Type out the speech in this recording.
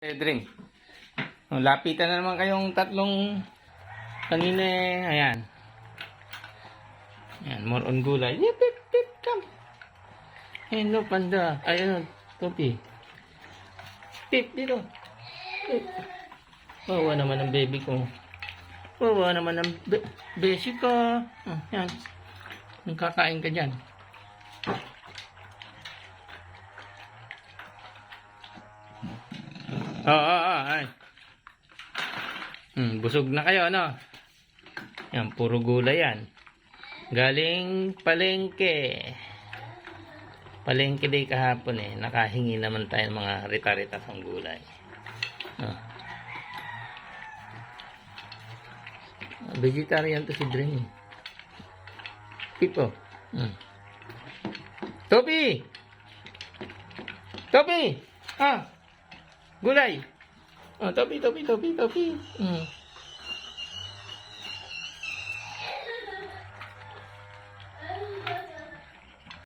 Drink. Lapitan na naman kayong tatlong kanina eh. Ayan. Ayan, more on gulay. Yip, yip, yip, come. Hello, panda. Ayun, Topi. Pip, dito. Pip. Wawa naman ang baby ko. Wawa naman ang besi ko. Yan. Kakain ka dyan. Ay. Busog na kayo, ano? Yan, puro gulay yan. Galing palengke. Palengke day kahapon eh. Nakahingi naman tayo ng mga rita-rita ng gulay. Vegetarian to si Dren. Pipo. Topi! Topi! Gulay! Topi.